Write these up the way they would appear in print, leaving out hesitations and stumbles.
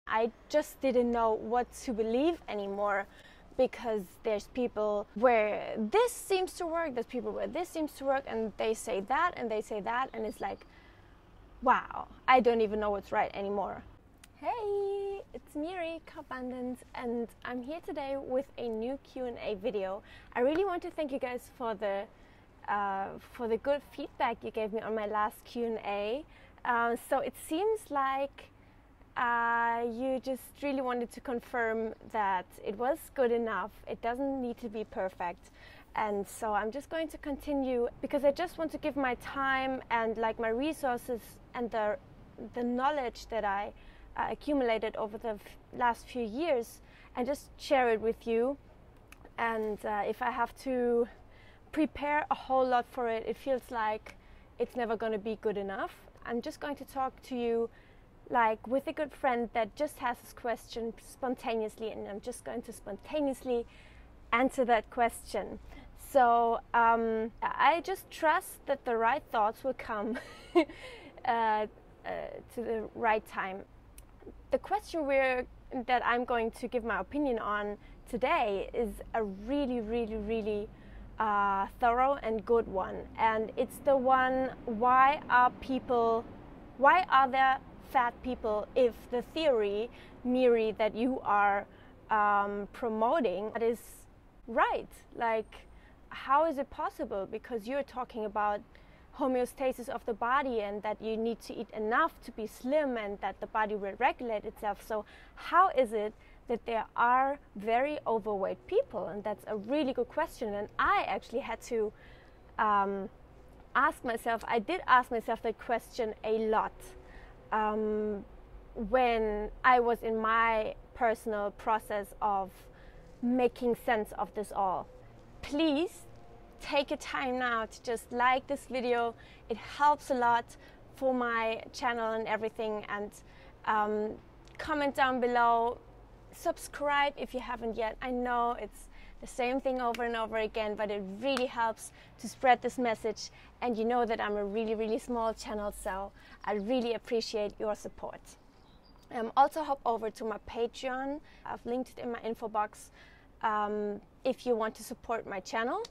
I just didn't know what to believe anymore, because there's people where this seems to work, there's people where this seems to work, and they say that and they say that, and it's like, wow, I don't even know what's right anymore. Hey, it's Miri Abundance, and I'm here today with a new Q&A video. I really want to thank you guys for the good feedback you gave me on my last Q&A. So it seems like you just really wanted to confirm that it was good enough. It doesn't need to be perfect. And so I'm just going to continue, because I just want to give my time and like my resources and the knowledge that I accumulated over the last few years, and just share it with you. And if I have to prepare a whole lot for it, it feels like it's never going to be good enough. I'm just going to talk to you like with a good friend that just has this question spontaneously, and I'm just going to spontaneously answer that question. So I just trust that the right thoughts will come to the right time. The question that I'm going to give my opinion on today is a really thorough and good one, and it's the one: why are there fat people if the theory, Miri, that you are promoting that is right? Like, how is it possible? Because you're talking about homeostasis of the body, and that you need to eat enough to be slim, and that the body will regulate itself. So how is it that there are very overweight people? And that's a really good question, and I actually had to ask myself that question a lot when I was in my personal process of making sense of this all. Please take your time now to just like this video. It helps a lot for my channel and everything, and comment down below, subscribe if you haven't yet. I know it's the same thing over and over again, but it really helps to spread this message, and you know that I'm a really small channel, so I really appreciate your support. Also hop over to my Patreon. I've linked it in my info box if you want to support my channel,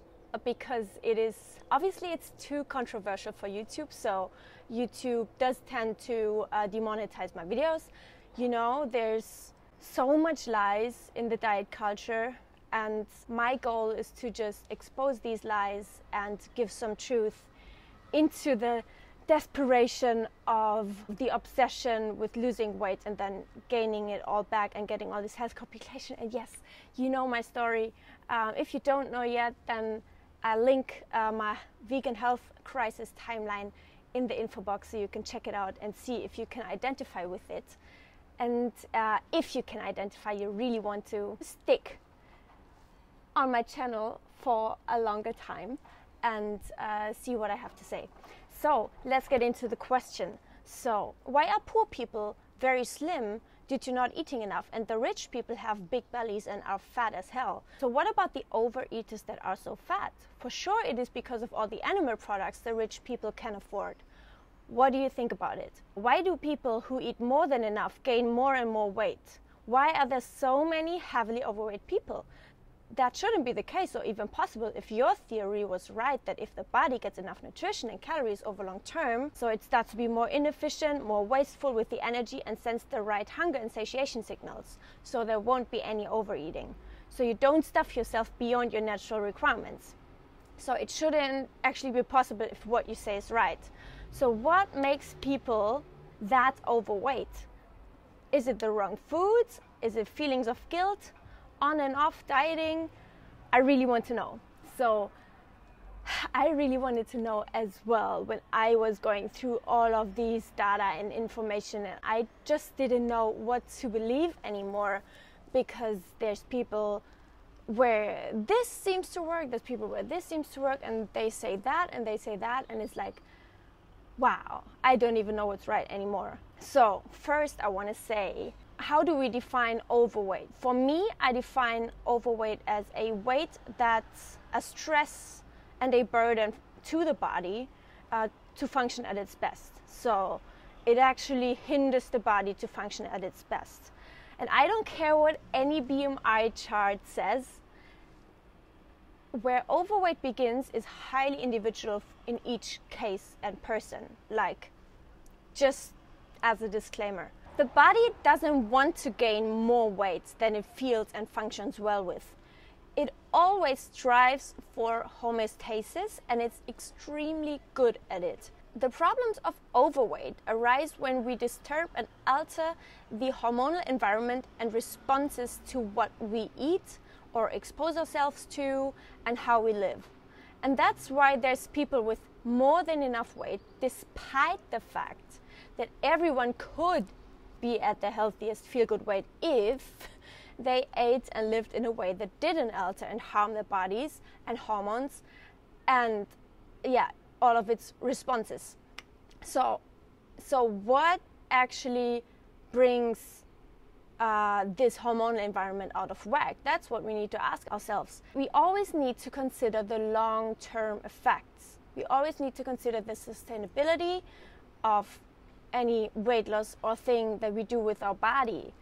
because it's too controversial for YouTube. So YouTube does tend to demonetize my videos. You know, there's so much lies in the diet culture, and my goal is to just expose these lies and give some truth into the desperation of the obsession with losing weight and then gaining it all back and getting all this health complication. And yes, you know my story. If you don't know yet, then I'll link my vegan health crisis timeline in the info box, so you can check it out and see if you can identify with it. And if you can identify, you really want to stick on my channel for a longer time and see what I have to say. So let's get into the question. So why are poor people very slim due to not eating enough, and the rich people have big bellies and are fat as hell? So what about the overeaters that are so fat? For sure it is because of all the animal products the rich people can afford. What do you think about it? Why do people who eat more than enough gain more and more weight? Why are there so many heavily overweight people? That shouldn't be the case, or even possible, if your theory was right, that if the body gets enough nutrition and calories over long term, so it starts to be more inefficient, more wasteful with the energy, and sends the right hunger and satiation signals, so there won't be any overeating. So you don't stuff yourself beyond your natural requirements. So it shouldn't actually be possible if what you say is right. So what makes people that overweight? Is it the wrong foods? Is it feelings of guilt? On and off dieting? I really want to know. So I really wanted to know as well when I was going through all of these data and information, and I just didn't know what to believe anymore, because there's people where this seems to work, there's people where this seems to work, and they say that and they say that, and it's like, wow, I don't even know what's right anymore. So first I want to say, how do we define overweight? For me, I define overweight as a weight that's a stress and a burden to the body to function at its best. So it actually hinders the body to function at its best. And I don't care what any BMI chart says, where overweight begins is highly individual in each case and person. Like, just as a disclaimer, the body doesn't want to gain more weight than it feels and functions well with. It always strives for homeostasis, and it's extremely good at it. The problems of overweight arise when we disturb and alter the hormonal environment and responses to what we eat or expose ourselves to and how we live. And that's why there's people with more than enough weight, despite the fact that everyone could be at their healthiest feel-good weight if they ate and lived in a way that didn't alter and harm their bodies and hormones and all of its responses. So what actually brings this hormonal environment out of whack? That's what we need to ask ourselves. We always need to consider the long-term effects. We always need to consider the sustainability of any weight loss or thing that we do with our body.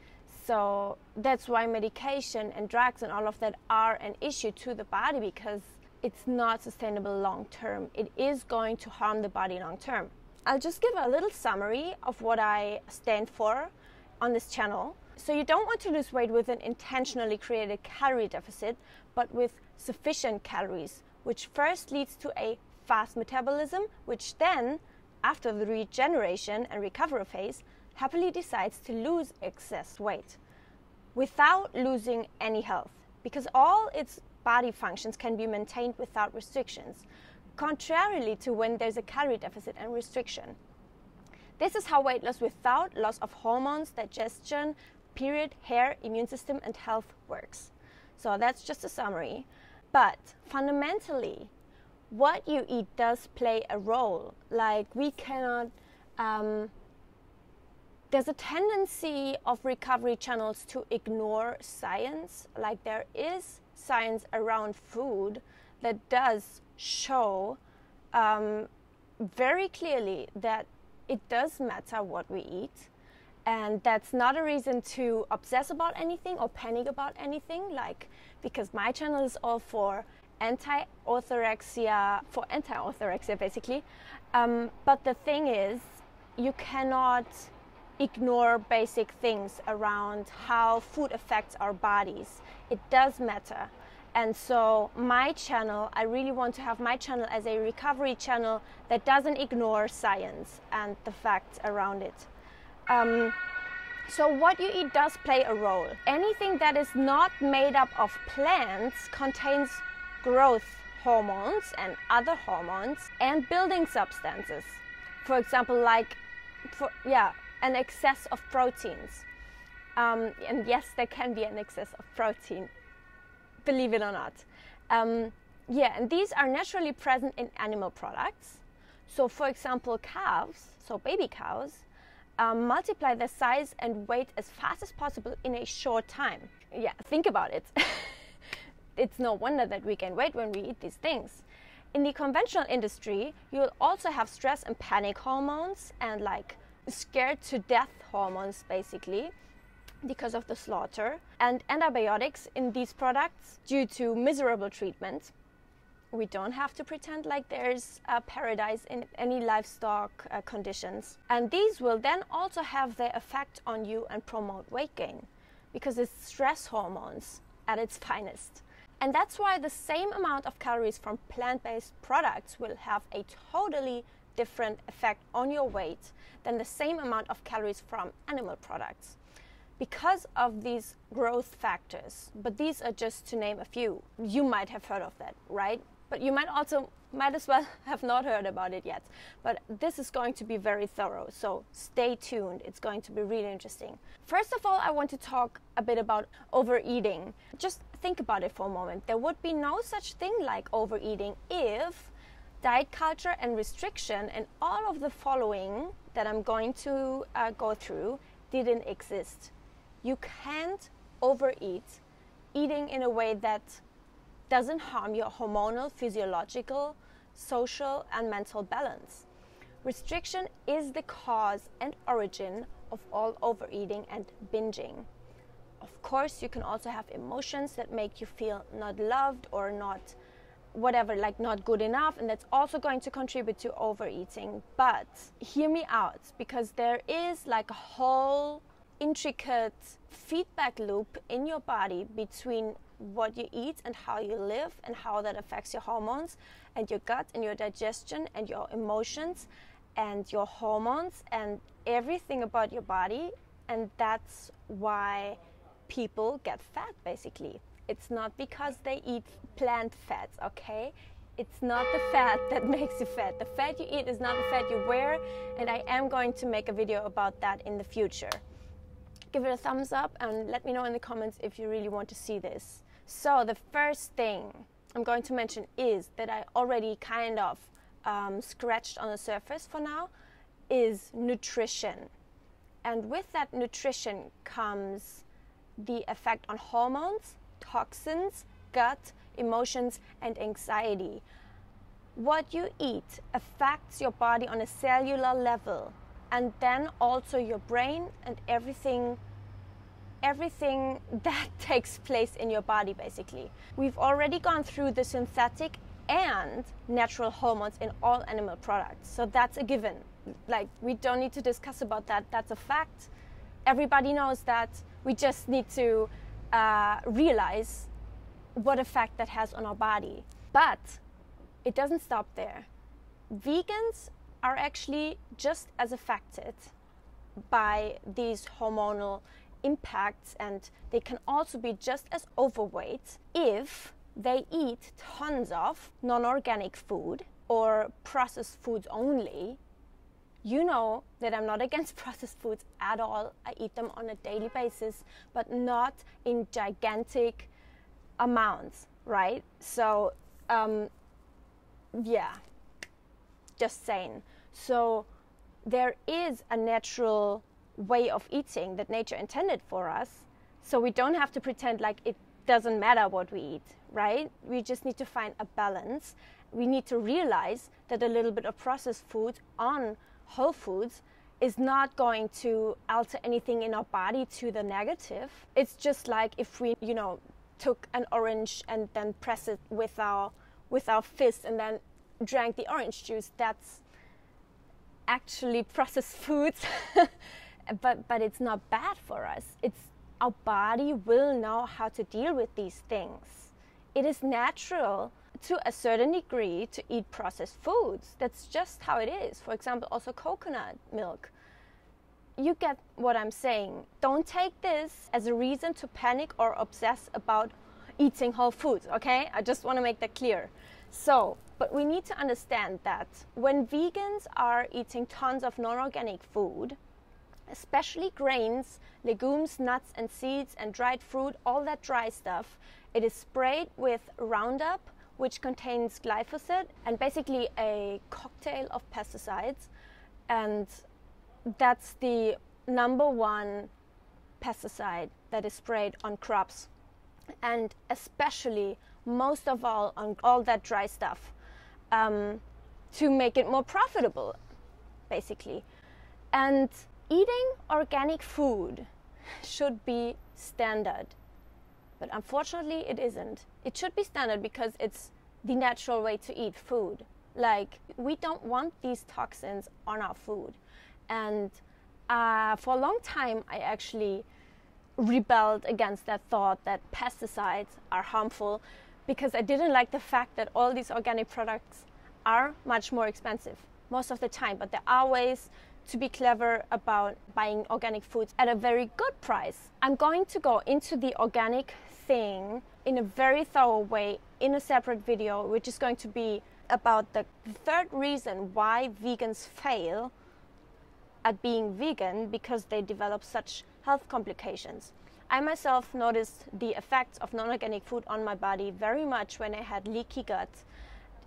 So that's why medication and drugs and all of that are an issue to the body, because it's not sustainable long term. It is going to harm the body long term. I'll just give a little summary of what I stand for on this channel. So you don't want to lose weight with an intentionally created calorie deficit, but with sufficient calories, which first leads to a fast metabolism, which then, after the regeneration and recovery phase, happily decides to lose excess weight without losing any health, because all its body functions can be maintained without restrictions, contrarily to when there's a calorie deficit and restriction. This is how weight loss without loss of hormones, digestion, period, hair, immune system, and health works. So that's just a summary. But fundamentally, what you eat does play a role. Like, we cannot, there's a tendency of recovery channels to ignore science. Like, there is science around food that does show very clearly that it does matter what we eat. And that's not a reason to obsess about anything or panic about anything, like, because my channel is all for anti-orthorexia basically. But the thing is, you cannot ignore basic things around how food affects our bodies. It does matter. And so my channel, I really want to have my channel as a recovery channel that doesn't ignore science and the facts around it. So what you eat does play a role. Anything that is not made up of plants contains growth hormones and other hormones and building substances. For example, an excess of proteins. And yes, there can be an excess of protein, believe it or not. And these are naturally present in animal products. So for example, calves, so baby cows, multiply their size and weight as fast as possible in a short time. Yeah, think about it. It's no wonder that we gain weight when we eat these things. In the conventional industry, you will also have stress and panic hormones and like scared to death hormones, basically, because of the slaughter, and antibiotics in these products due to miserable treatment. We don't have to pretend like there's a paradise in any livestock conditions. And these will then also have their effect on you and promote weight gain, because it's stress hormones at its finest. And that's why the same amount of calories from plant-based products will have a totally different effect on your weight than the same amount of calories from animal products, because of these growth factors. But these are just to name a few. You might have heard of that, right? But you might as well have not heard about it yet. But this is going to be very thorough, so stay tuned. It's going to be really interesting. First of all, I want to talk a bit about overeating. Just think about it for a moment. There would be no such thing like overeating if diet culture and restriction and all of the following that I'm going to go through didn't exist. You can't overeat eating in a way that doesn't harm your hormonal, physiological, social, and mental balance. Restriction is the cause and origin of all overeating and binging. Of course, you can also have emotions that make you feel not loved or not whatever, like not good enough, and that's also going to contribute to overeating. But hear me out, because there is like a whole intricate feedback loop in your body between what you eat and how you live, and how that affects your hormones and your gut and your digestion and your emotions and your hormones and everything about your body. And that's why people get fat, basically. It's not because they eat plant fats, okay? It's not the fat that makes you fat. The fat you eat is not the fat you wear, and I am going to make a video about that in the future. Give it a thumbs up and let me know in the comments if you really want to see this. So the first thing I'm going to mention is that I already kind of scratched on the surface for now, is nutrition. And with that nutrition comes the effect on hormones, toxins, gut, emotions, and anxiety. What you eat affects your body on a cellular level, and then also your brain and everything that takes place in your body, basically. We've already gone through the synthetic and natural hormones in all animal products, so that's a given. Like, we don't need to discuss about that. That's a fact. Everybody knows that. We just need to realize what effect that has on our body. But it doesn't stop there. Vegans are actually just as affected by these hormonal impacts, and they can also be just as overweight if they eat tons of non-organic food or processed foods only. You know that I'm not against processed foods at all. I eat them on a daily basis, but not in gigantic amounts, right? So, yeah, just saying. So there is a natural way of eating that nature intended for us, so we don't have to pretend like it doesn't matter what we eat, right? We just need to find a balance. We need to realize that a little bit of processed food on whole foods is not going to alter anything in our body to the negative. It's just like if we, took an orange and then press it with our fist and then drank the orange juice. That's actually processed foods, but it's not bad for us. Our body will know how to deal with these things. It is natural to a certain degree to eat processed foods. That's just how it is. For example, also coconut milk. You get what I'm saying. Don't take this as a reason to panic or obsess about eating whole foods, okay? I just want to make that clear. So, but we need to understand that when vegans are eating tons of non-organic food, especially grains, legumes, nuts and seeds and dried fruit, all that dry stuff, it is sprayed with Roundup, which contains glyphosate and basically a cocktail of pesticides. And that's the number one pesticide that is sprayed on crops, and especially most of all on all that dry stuff, to make it more profitable, basically. And eating organic food should be standard, but unfortunately it isn't. It should be standard because it's the natural way to eat food. Like, we don't want these toxins on our food. And for a long time I actually rebelled against that thought that pesticides are harmful, because I didn't like the fact that all these organic products are much more expensive most of the time, but there are ways to be clever about buying organic foods at a very good price. I'm going to go into the organic thing in a very thorough way in a separate video, which is going to be about the third reason why vegans fail at being vegan, because they develop such health complications. I myself noticed the effects of non-organic food on my body very much when I had leaky gut.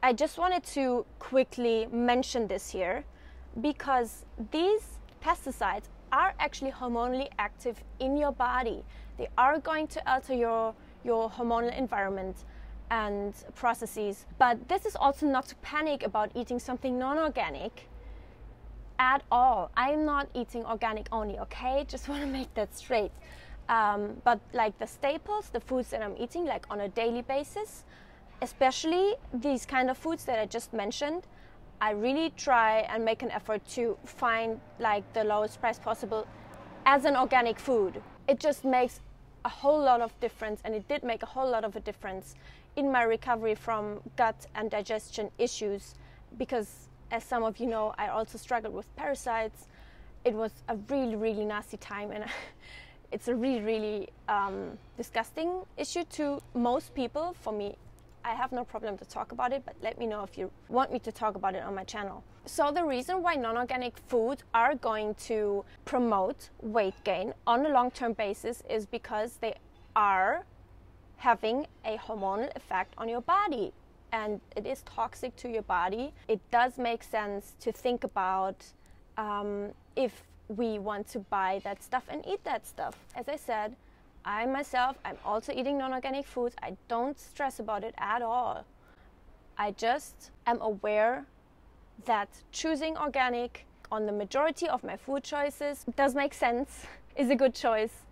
I just wanted to quickly mention this here, because these pesticides are actually hormonally active in your body. They are going to alter your hormonal environment and processes. But this is also not to panic about eating something non-organic at all. I'm not eating organic only, okay? Just want to make that straight. But like the staples, the foods that I'm eating like on a daily basis, especially these kind of foods that I just mentioned, I really try and make an effort to find like the lowest price possible as an organic food. It just makes a whole lot of difference, and it did make a whole lot of a difference in my recovery from gut and digestion issues, because as some of you know, I also struggled with parasites. It was a really, really nasty time, and it's a really, really disgusting issue to most people. For me, I have no problem to talk about it, but let me know if you want me to talk about it on my channel. So the reason why non-organic foods are going to promote weight gain on a long-term basis is because they are having a hormonal effect on your body, and it is toxic to your body. It does make sense to think about if we want to buy that stuff and eat that stuff. As I said, I myself, I'm also eating non-organic foods. I don't stress about it at all. I just am aware that choosing organic on the majority of my food choices does make sense, is a good choice.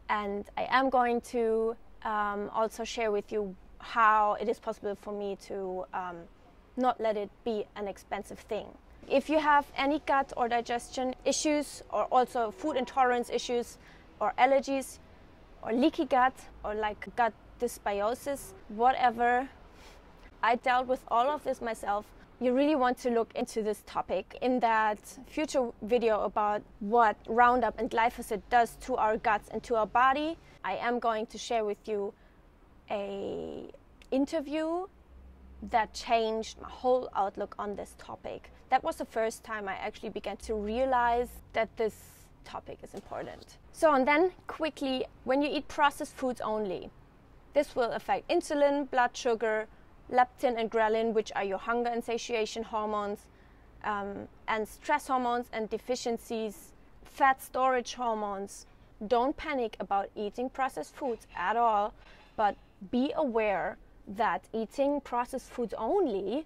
And I am going to also share with you how it is possible for me to not let it be an expensive thing. If you have any gut or digestion issues, or also food intolerance issues, or allergies, or leaky gut, or like gut dysbiosis, whatever, I dealt with all of this myself. You really want to look into this topic in that future video about what Roundup and glyphosate does to our guts and to our body. I am going to share with you an interview that changed my whole outlook on this topic. That was the first time I actually began to realize that this topic is important. So, and then quickly, when you eat processed foods only, this will affect insulin, blood sugar, leptin and ghrelin, which are your hunger and satiation hormones, and stress hormones and deficiencies, fat storage hormones. Don't panic about eating processed foods at all, but be aware that eating processed foods only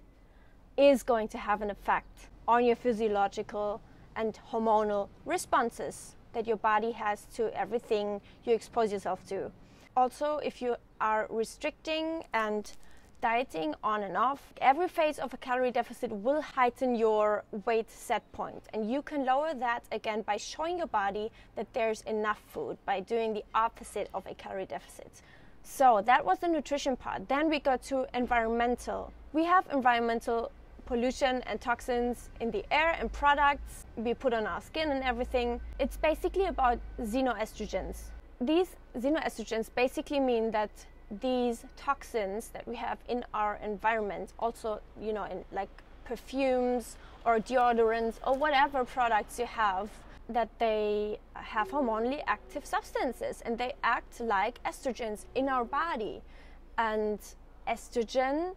is going to have an effect on your physiological and hormonal responses that your body has to everything you expose yourself to. Also, if you are restricting and dieting on and off, every phase of a calorie deficit will heighten your weight set point, and you can lower that again by showing your body that there's enough food, by doing the opposite of a calorie deficit. So that was the nutrition part. Then we go to environmental. We have environmental pollution and toxins in the air and products we put on our skin and everything. It's basically about xenoestrogens. These xenoestrogens basically mean that these toxins that we have in our environment, also, you know, in like perfumes or deodorants or whatever products you have, that they have hormonally active substances and they act like estrogens in our body. And estrogen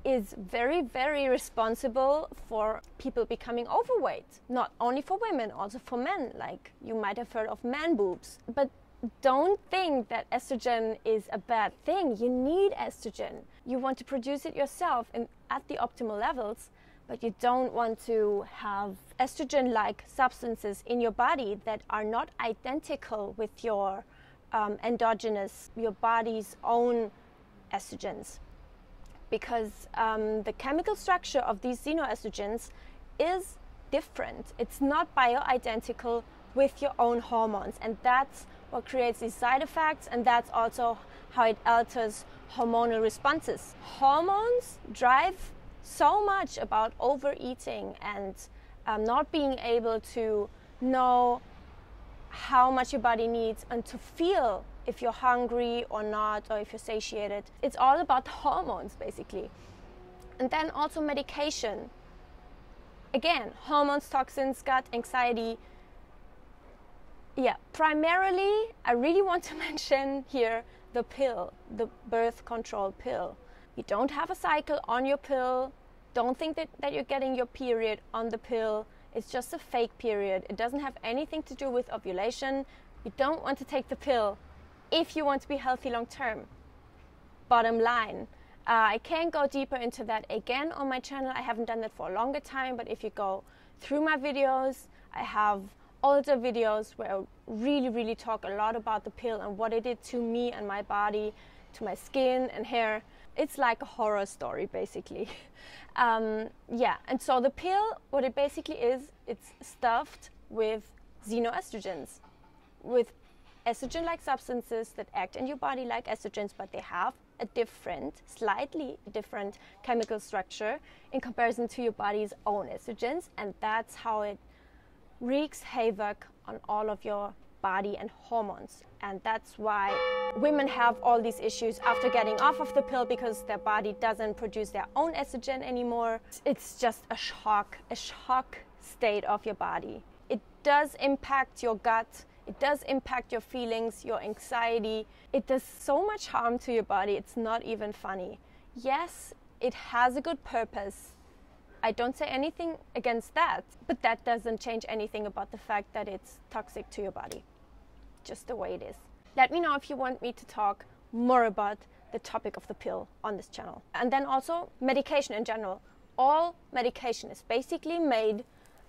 is very, very responsible for people becoming overweight. Not only for women, also for men. Like, you might have heard of man boobs. But don't think that estrogen is a bad thing. You need estrogen. You want to produce it yourself and at the optimal levels, but you don't want to have estrogen-like substances in your body that are not identical with your endogenous, your body's own estrogens. Because the chemical structure of these xenoestrogens is different. It's not bioidentical with your own hormones, and that's what creates these side effects, and that's also how it alters hormonal responses. Hormones drive so much about overeating and not being able to know how much your body needs and to feel if you're hungry or not, or if you're satiated. It's all about the hormones, basically. And then also medication. Again, hormones, toxins, gut, anxiety. Yeah, primarily, I really want to mention here the pill, the birth control pill. You don't have a cycle on your pill. Don't think that you're getting your period on the pill. It's just a fake period. It doesn't have anything to do with ovulation. You don't want to take the pill if you want to be healthy long term. Bottom line. I can go deeper into that again on my channel. I haven't done that for a longer time, but if you go through my videos. I have older videos where I really talk a lot about the pill and what it did to me and my body, to my skin and hair. It's like a horror story, basically. Yeah, and so the pill, what it basically is, it's stuffed with xenoestrogens, with estrogen-like substances that act in your body like estrogens, but they have a slightly different chemical structure in comparison to your body's own estrogens, and that's how it wreaks havoc on all of your body and hormones. And that's why women have all these issues after getting off of the pill, because their body doesn't produce their own estrogen anymore. It's just a shock state of your body. It does impact your gut. It does impact your feelings, your anxiety. It does so much harm to your body, it's not even funny. Yes, it has a good purpose. I don't say anything against that, but that doesn't change anything about the fact that it's toxic to your body. Just the way it is. Let me know if you want me to talk more about the topic of the pill on this channel. And then also medication in general. All medication is basically made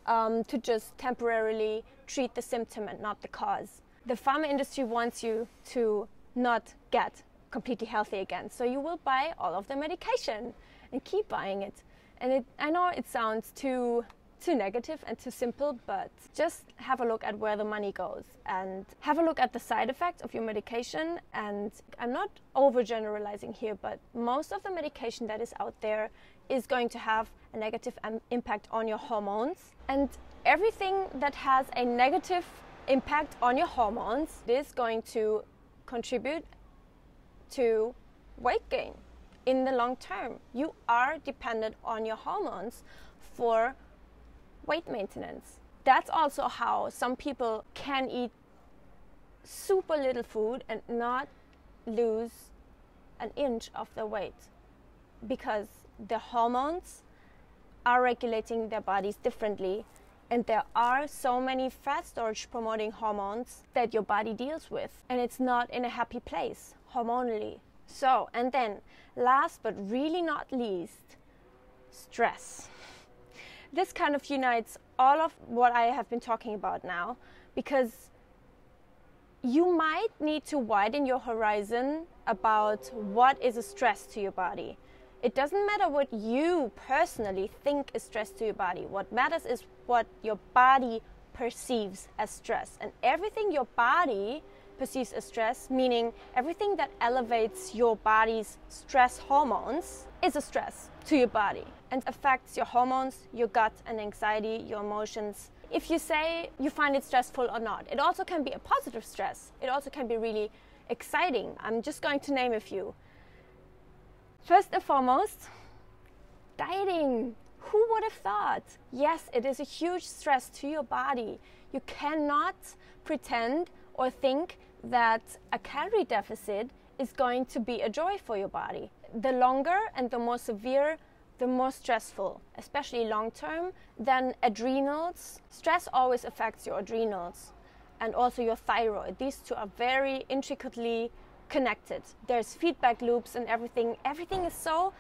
to just temporarily treat the symptom and not the cause. The pharma industry wants you to not get completely healthy again, so you will buy all of the medication and keep buying it. And I know it sounds too negative and too simple, but just have a look at where the money goes and have a look at the side effects of your medication. And I'm not overgeneralizing here, but most of the medication that is out there is going to have a negative impact on your hormones. And everything that has a negative impact on your hormones is going to contribute to weight gain in the long term. You are dependent on your hormones for weight maintenance. That's also how some people can eat super little food and not lose an inch of their weight, because the hormones are regulating their bodies differently, and there are so many fat storage promoting hormones that your body deals with, and it's not in a happy place hormonally. So, and then last but really not least, stress. This kind of unites all of what I have been talking about now, because you might need to widen your horizon about what is a stress to your body. It doesn't matter what you personally think is stress to your body. What matters is what your body perceives as stress. And everything your body perceives as stress, meaning everything that elevates your body's stress hormones, is a stress to your body and affects your hormones, your gut and anxiety, your emotions. If you say you find it stressful or not, it also can be a positive stress. It also can be really exciting. I'm just going to name a few. First and foremost, dieting. Who would have thought? Yes, it is a huge stress to your body. You cannot pretend or think that a calorie deficit is going to be a joy for your body. The longer and the more severe, the more stressful, especially long term. Then adrenals. Stress always affects your adrenals and also your thyroid. These two are very intricately connected. There's feedback loops and everything. Everything is so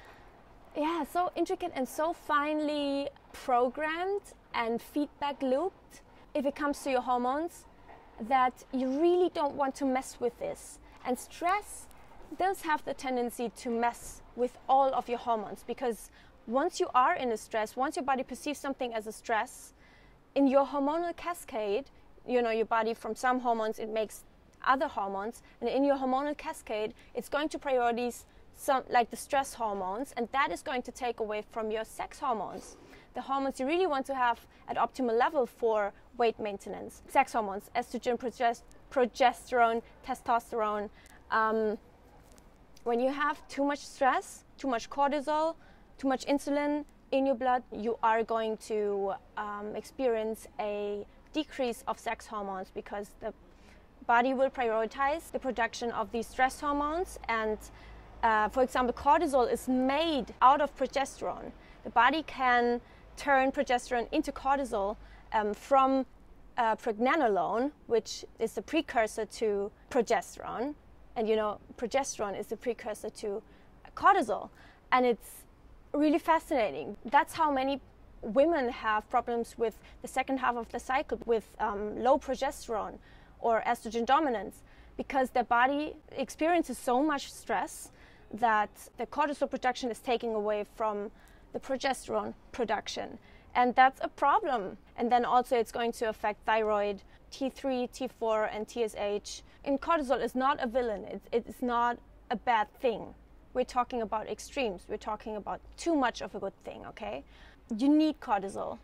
intricate and so finely programmed and feedback looped if it comes to your hormones, that you really don't want to mess with this. And stress does have the tendency to mess with all of your hormones, because once you are in a stress, once your body perceives something as a stress, in your hormonal cascade, your body from some hormones, it makes other hormones, and in your hormonal cascade, it's going to prioritize some, like the stress hormones, and that is going to take away from your sex hormones, the hormones you really want to have at optimal level for weight maintenance. Sex hormones, estrogen, progesterone, testosterone. When you have too much stress, too much cortisol, too much insulin in your blood, you are going to experience a decrease of sex hormones, because the body will prioritize the production of these stress hormones. And for example, cortisol is made out of progesterone. The body can turn progesterone into cortisol from pregnenolone, which is the precursor to progesterone. And progesterone is the precursor to cortisol. And it's really fascinating. That's how many women have problems with the second half of the cycle with low progesterone or estrogen dominance, because their body experiences so much stress that the cortisol production is taking away from the progesterone production. And that's a problem. And then also it's going to affect thyroid, T3, T4, and TSH. And cortisol is not a villain. It's not a bad thing. We're talking about extremes. We're talking about too much of a good thing, okay? You need cortisol,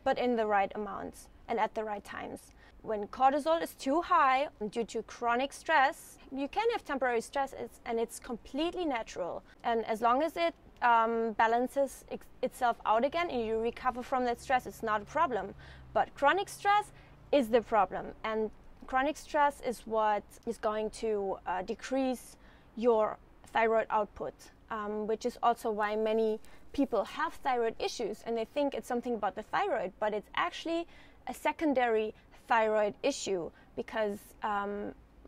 but in the right amounts and at the right times. When cortisol is too high due to chronic stress, you can have temporary stress, and it's completely natural. And as long as it balances itself out again and you recover from that stress, it's not a problem. But chronic stress is the problem, and chronic stress is what is going to decrease your thyroid output, which is also why many people have thyroid issues and they think it's something about the thyroid, but it's actually a secondary thyroid issue, because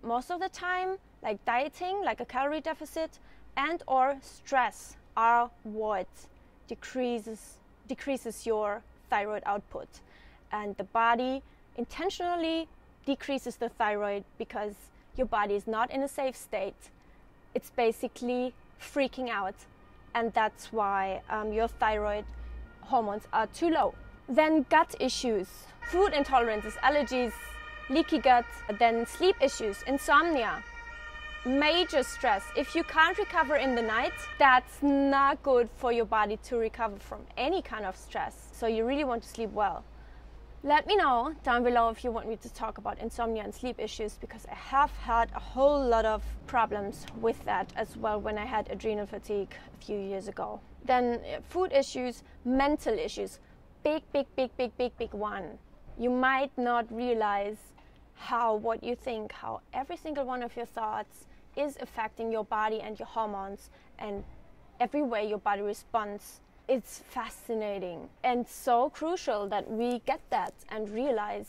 most of the time, like dieting, like a calorie deficit, and or stress are what decreases your thyroid output. And the body intentionally decreases the thyroid because your body is not in a safe state. It's basically freaking out, and that's why your thyroid hormones are too low. Then gut issues, food intolerances, allergies, leaky gut, then sleep issues, insomnia, major stress. If you can't recover in the night, that's not good for your body to recover from any kind of stress. So you really want to sleep well. Let me know down below if you want me to talk about insomnia and sleep issues, because I have had a whole lot of problems with that as well when I had adrenal fatigue a few years ago. Then food issues, mental issues, big one. You might not realize how what you think, how every single one of your thoughts is affecting your body and your hormones and every way your body responds. It's fascinating and so crucial that we get that and realize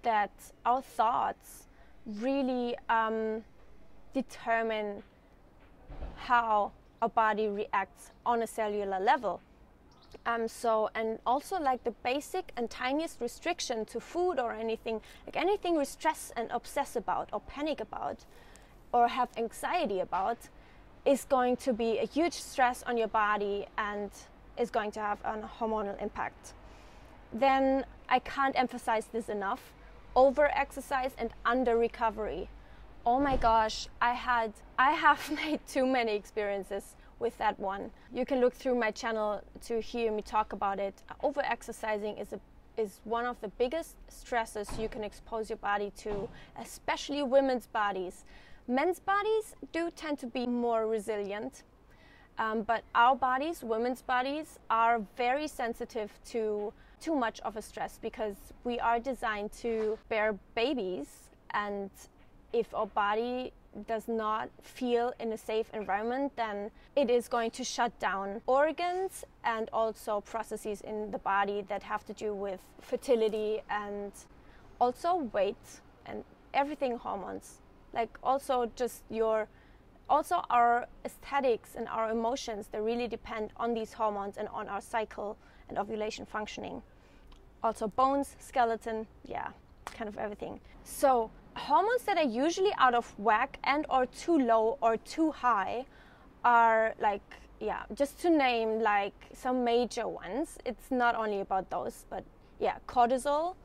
that our thoughts really determine how our body reacts on a cellular level. And also like the basic and tiniest restriction to food or anything, like anything we stress and obsess about or panic about or have anxiety about, is going to be a huge stress on your body and is going to have a hormonal impact. Then I can't emphasize this enough, over-exercise and under-recovery. Oh my gosh, I have made too many experiences with that one. You can look through my channel to hear me talk about it. Over-exercising is one of the biggest stresses you can expose your body to, especially women's bodies. Men's bodies do tend to be more resilient, but our bodies, women's bodies, are very sensitive to too much of a stress because we are designed to bear babies, and if our body does not feel in a safe environment, then it is going to shut down organs and also processes in the body that have to do with fertility and also weight and everything hormones. Like also just also our aesthetics and our emotions, they really depend on these hormones and on our cycle and ovulation functioning. Also bones, skeleton, yeah, kind of everything. So hormones that are usually out of whack and or too low or too high are like, yeah, just to name like some major ones. It's not only about those, but yeah, cortisol,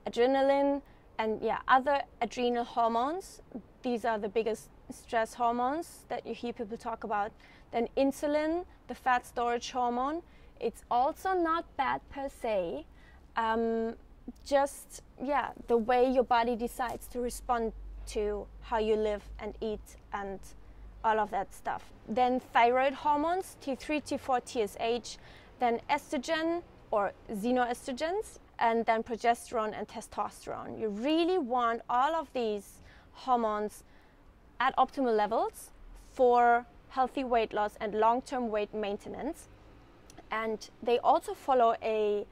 adrenaline, and yeah, other adrenal hormones. These are the biggest stress hormones that you hear people talk about. Then insulin, the fat storage hormone. It's also not bad per se. Just, yeah, the way your body decides to respond to how you live and eat and all of that stuff. Then thyroid hormones, T3, T4, TSH, then estrogen or xenoestrogens, and then progesterone and testosterone. You really want all of these hormones at optimal levels for healthy weight loss and long-term weight maintenance. And they also follow a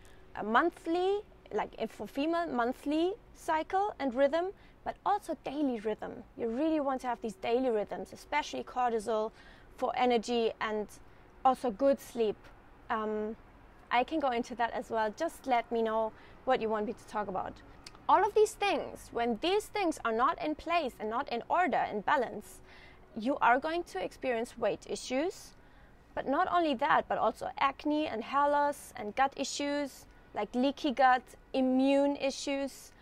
monthly, like for female, monthly cycle and rhythm, but also daily rhythm. You really want to have these daily rhythms, especially cortisol for energy and also good sleep. I can go into that as well. Just let me know what you want me to talk about. All of these things, when these things are not in place and not in order and balance, you are going to experience weight issues. But not only that, but also acne and hair loss and gut issues, like leaky gut, immune issues,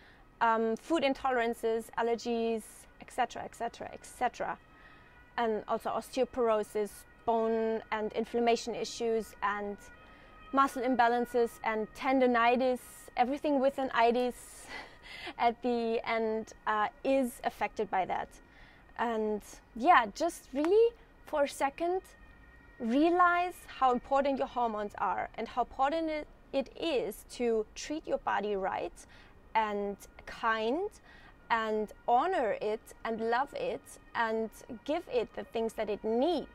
food intolerances, allergies, etc., etc., etc. And also osteoporosis, bone and inflammation issues, and muscle imbalances and tendonitis. Everything with an itis at the end is affected by that. And yeah, just really for a second, realize how important your hormones are and how important it is to treat your body right and kind and honor it and love it and give it the things that it needs.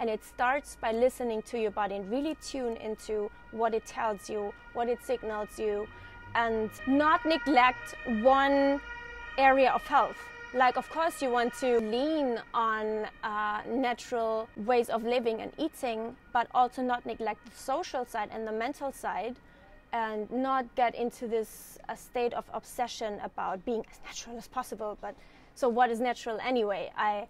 And it starts by listening to your body and really tune into what it tells you, what it signals you, and not neglect one area of health. Like, of course, you want to lean on natural ways of living and eating, but also not neglect the social side and the mental side, and not get into this state of obsession about being as natural as possible. But so what is natural anyway? I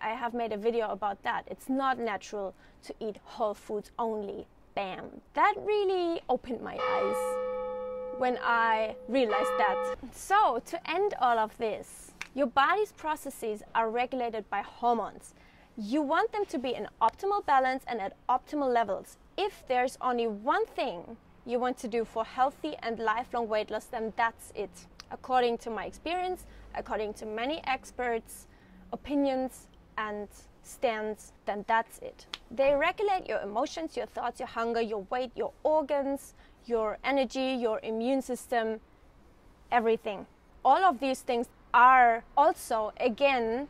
have made a video about that. It's not natural to eat whole foods only. Bam. That really opened my eyes when I realized that. So to end all of this, your body's processes are regulated by hormones. You want them to be in optimal balance and at optimal levels. If there's only one thing you want to do for healthy and lifelong weight loss, then that's it. According to my experience, according to many experts, opinions and stands, then that's it. They regulate your emotions, your thoughts, your hunger, your weight, your organs, your energy, your immune system, everything. All of these things are also, again,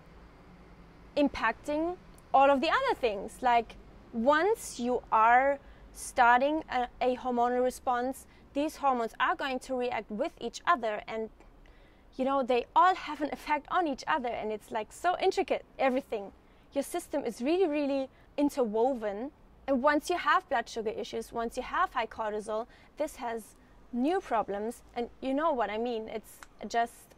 impacting all of the other things. Like, once you are starting a hormonal response, these hormones are going to react with each other, and you know, they all have an effect on each other, and it's like so intricate, everything. Your system is really, really interwoven. And once you have blood sugar issues, once you have high cortisol, this has new problems. And you know what I mean. It's just,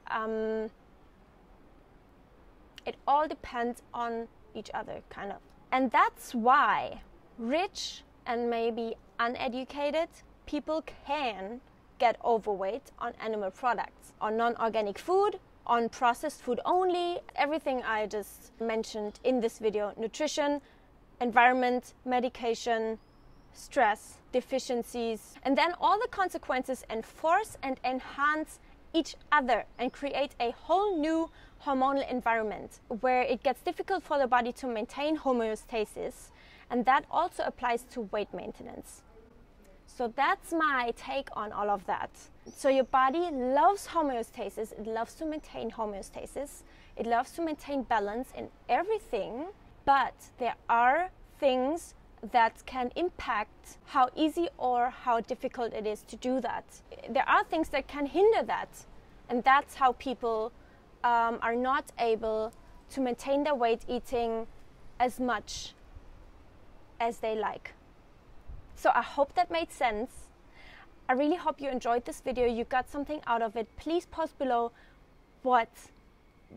it all depends on each other, kind of. And that's why rich and maybe uneducated people can get overweight on animal products, on non-organic food, on processed food only, everything I just mentioned in this video: nutrition, environment, medication, stress, deficiencies, and then all the consequences enforce and enhance each other and create a whole new hormonal environment where it gets difficult for the body to maintain homeostasis, and that also applies to weight maintenance. So that's my take on all of that. So your body loves homeostasis, it loves to maintain homeostasis, it loves to maintain balance in everything, but there are things that can impact how easy or how difficult it is to do that. There are things that can hinder that, and that's how people are not able to maintain their weight eating as much as they like. So I hope that made sense. I really hope you enjoyed this video, you got something out of it. Please post below what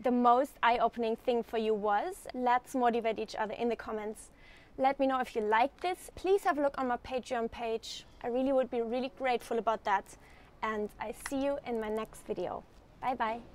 the most eye-opening thing for you was. Let's motivate each other in the comments. Let me know if you like this. Please have a look on my Patreon page. I really would be really grateful about that. And I see you in my next video. Bye bye.